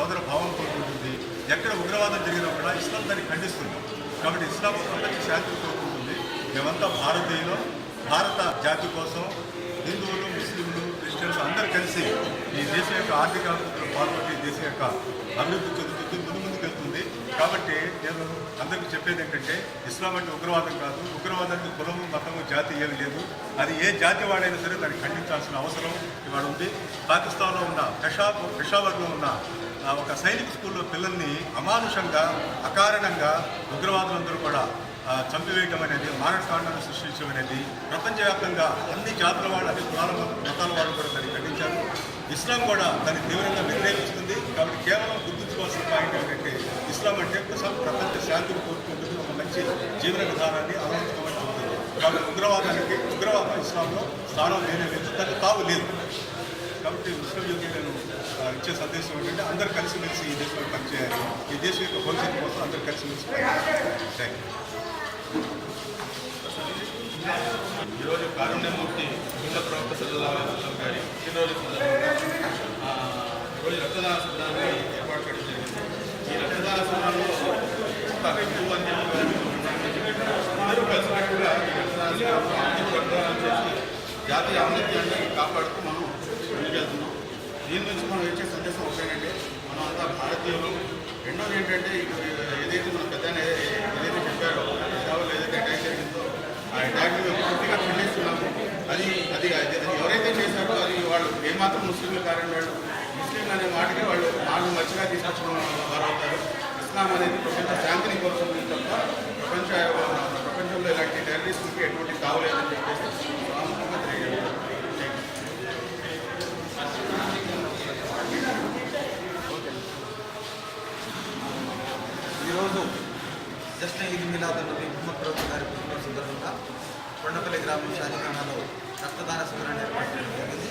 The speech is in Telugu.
సోదర భావం కోరుకుంటుంది. ఎక్కడ ఉగ్రవాదం జరిగినా కూడా ఇస్లాం దాన్ని ఖండిస్తుంది. కాబట్టి ఇస్లాం ప్రపంచ శాంతిని కోరుకుంటుంది. మేమంతా భారతీయులు, భారత జాతి కోసం హిందువులు, ముస్లింలు, క్రిస్టియన్స్ అందరూ కలిసి ఈ దేశం యొక్క ఆర్థిక అభివృద్ధిలో పాల్గొని ఈ దేశం యొక్క అభివృద్ధి చెందుతుంది, ముందుకు వెళ్తుంది. కాబట్టి నేను అందరికీ చెప్పేది ఏంటంటే ఇస్లాం అంటే ఉగ్రవాదం కాదు. ఉగ్రవాదానికి కులము, మతము, జాతి ఏమి లేదు. అది ఏ జాతి వాడైనా సరే దాన్ని ఖండించాల్సిన అవసరం ఇవాళ ఉంది. పాకిస్తాన్లో ఉన్న పెషావర్లో ఉన్న ఒక సైనిక స్కూల్లో పిల్లల్ని అమానుషంగా, అకారణంగా ఉగ్రవాదులందరూ కూడా చంపివేయటం అనేది, మారణకాండాన్ని సృష్టించడం అనేది ప్రపంచవ్యాప్తంగా అన్ని జాతుల వాళ్ళు, అన్ని కులాల మతాల వాళ్ళు కూడా దాన్ని ఖండించారు. ఇస్లాం కూడా దాన్ని తీవ్రంగా వ్యతిరేకిస్తుంది. కాబట్టి కేవలం గుర్తుంచుకోవాల్సిన పాయింట్ ఏంటంటే ఇస్లాం అంటే ప్రపంచ శాంతిని కోరుకుంటుంది, ఒక మంచి జీవన విధానాన్ని అలవర్చుకోవాల్సి ఉంటుంది. కాబట్టి ఉగ్రవాదం ఇస్లాంలో స్థానం లేదు, దానికి తావు లేదు. కాబట్టి ముస్లిం యూత్ నేను ఇచ్చే సందేశం ఏంటంటే అందరూ కలిసిమెలిసి ఈ దేశంలో పనిచేయాలి. ఈ దేశం యొక్క భవిష్యత్తు కోసం అందరూ కలిసిమెలిసి పనిచేయాలి. Thank you. ఈరోజు కారుణ్యమూర్తి హిందూ ప్రవక్త సల్లల్లాహు అలైహి వసల్లం గారి పుట్టినరోజు సందర్భంగా ఈరోజు రక్తదాన శిబిరాన్ని ఏర్పాటు చేయడం జరిగింది. ఈ రక్తదాన శిబిరంలో హిందూ అని అందరూ కలిసినట్టుగా ఈ రక్తదాన శిబిరంలో రక్తదానం చేసి జాతీయ ఔన్నత్యాన్ని కాపాడుతూ మనం ముందుకెళ్తున్నాం. దీని నుంచి మనం ఇచ్చే సందేశం ఒకటేనంటే మనం అంతా భారతీయులు. రెండోది ఏంటంటే ఏదైతే మన పెద్ద ఏదైతే చెప్పారో సేవలు ఏదైతే అటాక్ జరిగిందో ఆ అటాక్ని పూర్తిగా ఖండిస్తున్నాము. అది ఎవరైతే చేశారో అది వాళ్ళు ఏమాత్రం ముస్లింలు కారణం వాళ్ళు ముస్లింలు అనే మాటకి వాళ్ళు మంచిగా తీసుకొచ్చిన వారు అవుతారు. ఇస్లాం అనేది ప్రపంచ శాంతిని కోరుతుంది తప్ప ప్రపంచంలో ఇలాంటి టెర్రరిస్టులకి ఎటువంటి తావులేదని చెప్పేసి ప్రాముఖ్యంగా తెలియజేస్తారు. ఈరోజు జస్ట్ ఈద్ మిలాద్ నబీ ముహమ్మద్ ప్రవక్త గారి పుట్టినరోజు సందర్భంగా కొండపల్లి గ్రామం షాజీఖానాలో రక్తదాన శిబిరాన్ని ఏర్పాటు చేయడం జరిగింది.